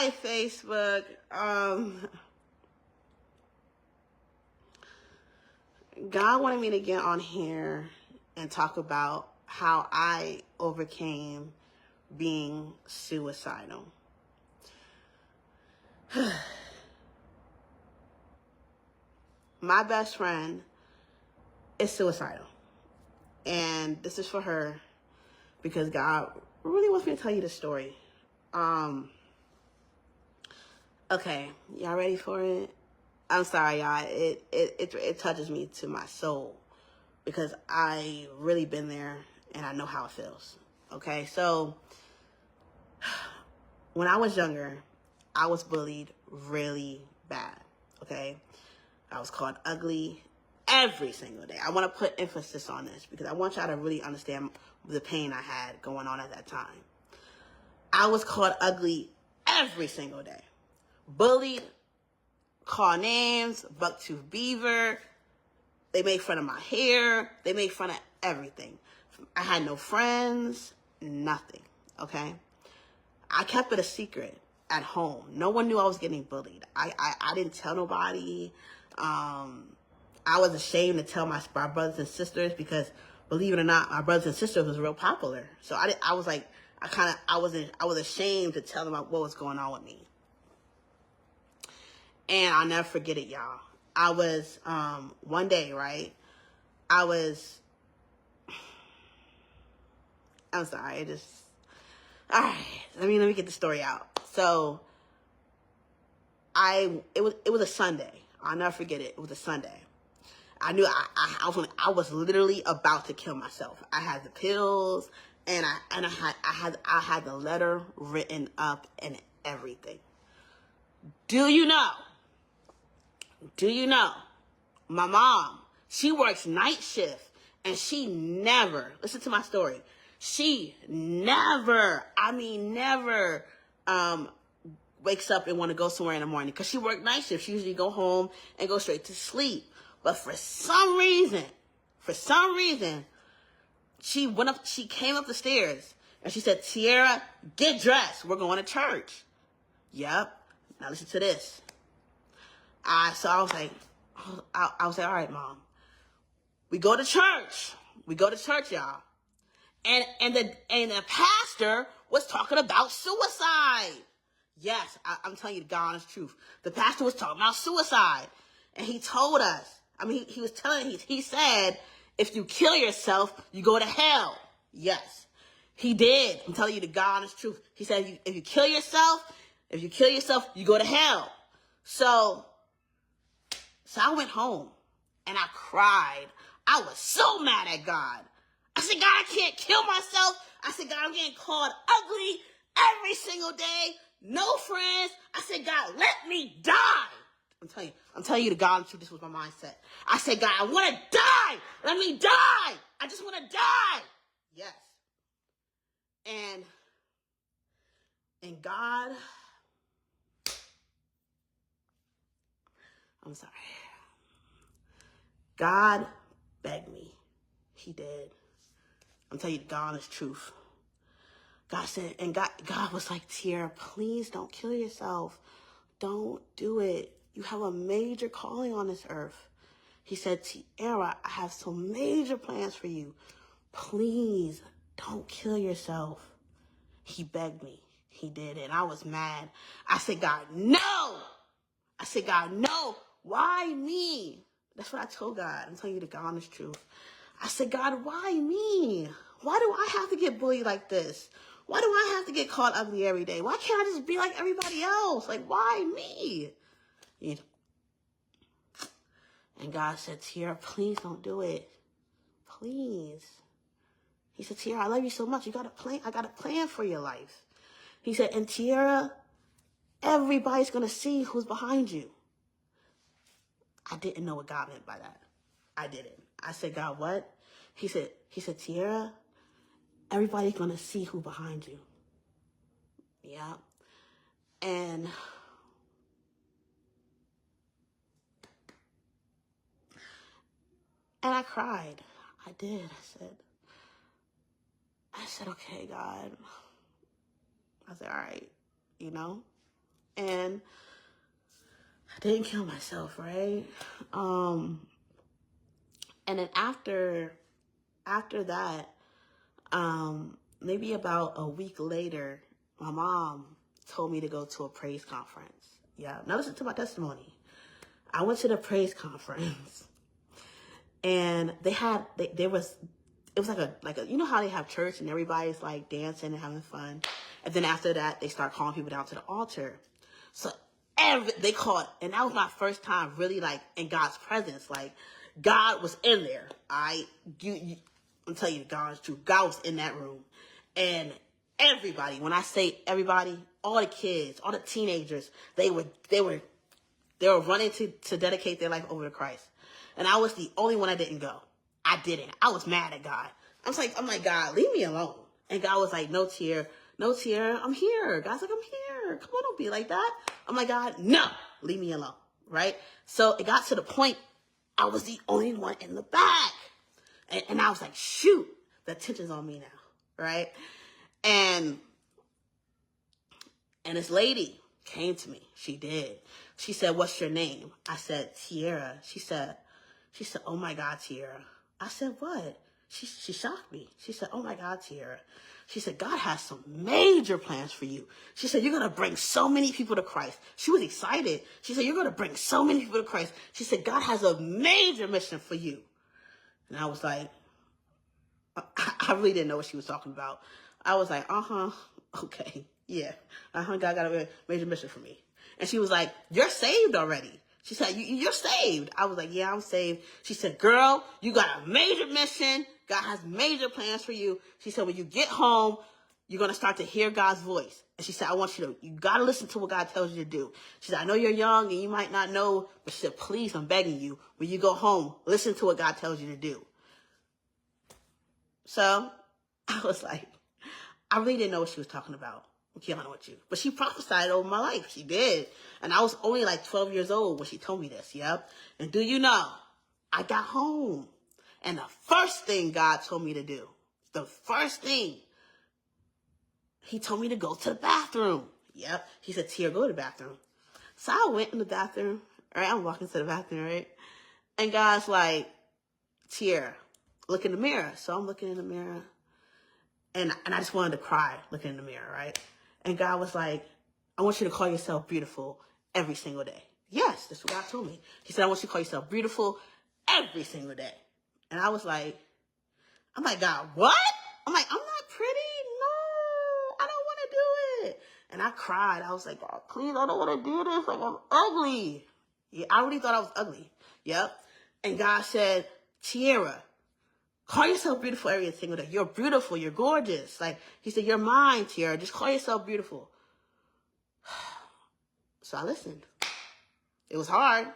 Hi, Facebook. God wanted me to get on here and talk about how I overcame being suicidal. My best friend is suicidal. And this is for her because God really wants me to tell you the story. Okay, y'all ready for it? I'm sorry, y'all. It touches me to my soul because I really been there and I know how it feels. Okay, so when I was younger, I was bullied really bad. Okay, I was called ugly every single day. I want to put emphasis on this because I want y'all to really understand the pain I had going on at that time. I was called ugly every single day. Bullied, call names, bucktooth beaver. They made fun of my hair. They made fun of everything. I had no friends, nothing, okay? I kept it a secret at home. No one knew I was getting bullied. I didn't tell nobody. I was ashamed to tell my brothers and sisters because, believe it or not, my brothers and sisters was real popular. So I was ashamed to tell them what was going on with me. And I'll never forget it, y'all. I was, one day, right? I'm sorry, all right, let me get the story out. So, it was a Sunday. I'll never forget it. It was a Sunday. I knew I was literally about to kill myself. I had the pills and I had the letter written up and everything. Do you know, my mom, she works night shift and she never, listen to my story, she never, wakes up and want to go somewhere in the morning because she worked night shift. She usually go home and go straight to sleep. But for some reason, she came up the stairs and she said, Tierra, get dressed. We're going to church. Yep. Now listen to this. I was like, all right, Mom. We go to church, y'all. And the pastor was talking about suicide. Yes, I'm telling you the God honest truth. The pastor was talking about suicide. And he told us, he said, if you kill yourself, you go to hell. Yes, he did. I'm telling you the God honest truth. He said, if you kill yourself, you go to hell. So I went home and I cried. I was so mad at God. I said, God, I can't kill myself. I said, God, I'm getting called ugly every single day. No friends. I said, God, let me die. I'm telling you the God truth. This was my mindset. I said, God, I want to die. Let me die. I just want to die. Yes. And God, I'm sorry. God begged me. He did. I'm telling you the God honest truth. God said, and God was like, Tierra, please don't kill yourself. Don't do it. You have a major calling on this earth. He said, Tierra, I have some major plans for you. Please don't kill yourself. He begged me. He did. And I was mad. I said, God, no. Why me? That's what I told God. I'm telling you the God honest truth. I said, God, why me? Why do I have to get bullied like this? Why do I have to get called ugly every day? Why can't I just be like everybody else? Like, why me? You know? And God said, Tierra, please don't do it. Please. He said, Tierra, I love you so much. I got a plan for your life. He said, and Tierra, everybody's going to see who's behind you. I didn't know what God meant by that. I didn't. I said, God, what? He said, Tierra, everybody's going to see who behind you. Yeah. And I cried. I did. I said, okay, God. I said, all right, you know. And I didn't kill myself, right? And then after that, maybe about a week later, my mom told me to go to a praise conference. Yeah, now listen to my testimony. I went to the praise conference, and it was like a you know how they have church and everybody's like dancing and having fun, and then after that they start calling people down to the altar. So they called, and that was my first time really like in God's presence. Like God was in there. I'm telling you, God's truth. God was in that room, and everybody. When I say everybody, all the kids, all the teenagers, they were running to dedicate their life over to Christ, and I was the only one that didn't go. I didn't. I was mad at God. I'm like, God, leave me alone. And God was like, no, Tier, I'm here. God's like, I'm here. Come on, don't be like that. I'm like, God, no, leave me alone, right? So it got to the point I was the only one in the back. And I was like, shoot, the attention's on me now, right? And this lady came to me. She did. She said, what's your name? I said, Tierra. She said, oh my God, Tierra. I said, what? She shocked me. She said, oh my God, Tierra. She said, God has some major plans for you. She said, you're going to bring so many people to Christ. She was excited. She said, you're going to bring so many people to Christ. She said, God has a major mission for you. And I was like, I really didn't know what she was talking about. I was like, okay, yeah. God got a major mission for me. And she was like, you're saved already. She said, you're saved. I was like, yeah, I'm saved. She said, girl, you got a major mission. God has major plans for you. She said, when you get home, you're going to start to hear God's voice. And she said, you got to listen to what God tells you to do. She said, I know you're young and you might not know, but she said, please, I'm begging you, when you go home, listen to what God tells you to do. So I was like, I really didn't know what she was talking about. I'm killing with you. But she prophesied over my life. She did. And I was only like 12 years old when she told me this. Yep. And do you know, I got home. And the first thing God told me to do, he told me to go to the bathroom. Yep. He said, Tia, go to the bathroom. So I went in the bathroom. Right. I'm walking to the bathroom, right? And God's like, Tia, look in the mirror. So I'm looking in the mirror. And I just wanted to cry looking in the mirror, right? And God was like, I want you to call yourself beautiful every single day. Yes, that's what God told me. He said, I want you to call yourself beautiful every single day. And I was like, God, what? I'm like, I'm not pretty. No, I don't want to do it. And I cried. I was like, God, please, I don't want to do this. Like, I'm ugly. Yeah, I really thought I was ugly. Yep. And God said, Tierra, call yourself beautiful every single day. You're beautiful. You're gorgeous. Like, he said, you're mine, Tierra. Just call yourself beautiful. So I listened. It was hard,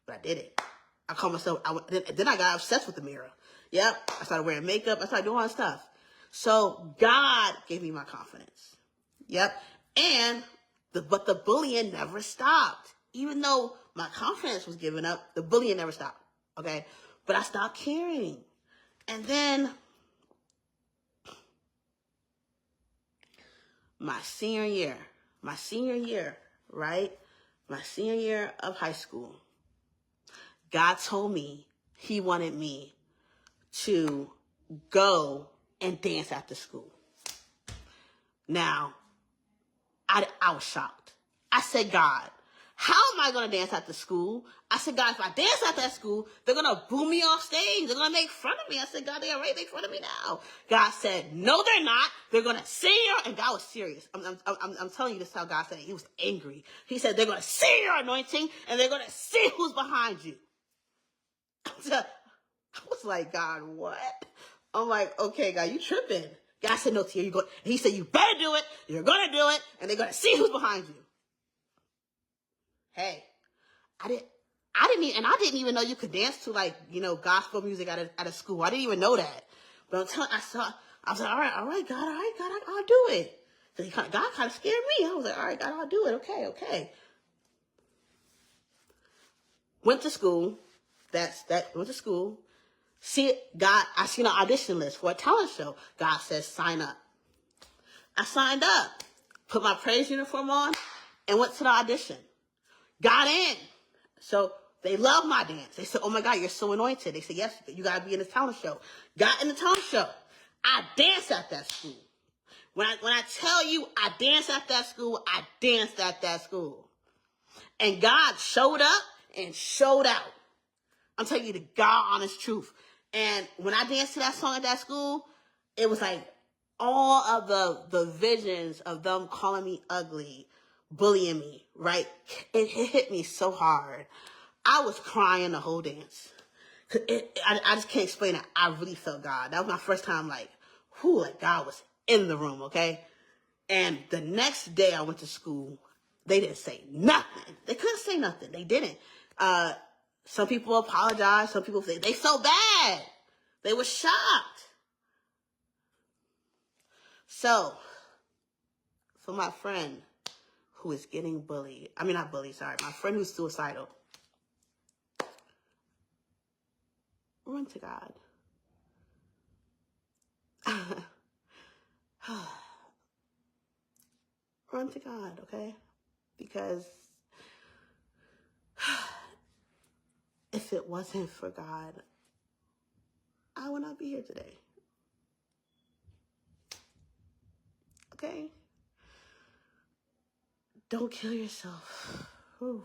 but I did it. I called myself, then I got obsessed with the mirror. Yep. I started wearing makeup. I started doing all that stuff. So God gave me my confidence. Yep. But the bullying never stopped. Even though my confidence was giving up, the bullying never stopped. Okay. But I stopped caring. And then my senior year, right? My senior year of high school, God told me he wanted me to go and dance after school. Now, I was shocked. I said, God, how am I going to dance after school? I said, God, if I dance after that school, they're going to boo me off stage. They're going to make fun of me. I said, God, they already make fun of me now. God said, no, they're not. They're going to see your, and God was serious. I'm telling you this is how God said it. He was angry. He said, they're going to see your anointing and they're going to see who's behind you. I was like, God, what? I'm like, okay, God, you tripping. God said, no, Tia, you go. And he said, you better do it. You're going to do it. And they're going to see who's behind you. Hey, I didn't even know you could dance to like, gospel music at a school. I didn't even know that. But I was like, all right, God, I'll do it. So God kind of scared me. I was like, all right, God, I'll do it. Okay. Went to school. Went to school. I seen an audition list for a talent show. God says, sign up. I signed up. Put my praise uniform on. and went to the audition. Got in. So they love my dance. They said, oh my God, you're so anointed. They said, yes, you got to be in this talent show. Got in the talent show. I danced at that school. When I tell you I danced at that school, I danced at that school. And God showed up and showed out. I'm telling you the God honest truth. And when I danced to that song at that school, it was like all of the visions of them calling me ugly, bullying me, right? It hit me so hard. I was crying the whole dance. I just can't explain it. I really felt God. That was my first time like God was in the room, okay? And the next day I went to school, they didn't say nothing. They couldn't say nothing. They didn't. Some people apologized. Some people say they felt bad. They were shocked. So, for my friend who is getting bullied, I mean, not bullied, sorry, my friend who's suicidal, run to God. Run to God, okay? Because if it wasn't for God, I would not be here today. Okay? Don't kill yourself. Oof.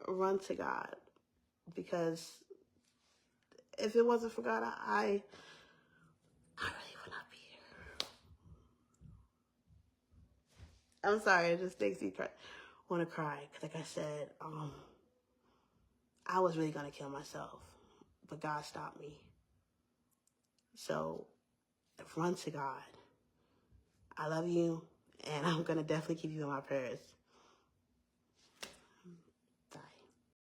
Run to God. Because if it wasn't for God, I really would not be here. I'm sorry, it just makes me want to cry. Because like I said, I was really going to kill myself. But God stopped me. So, run to God. I love you. And I'm going to definitely keep you in my prayers.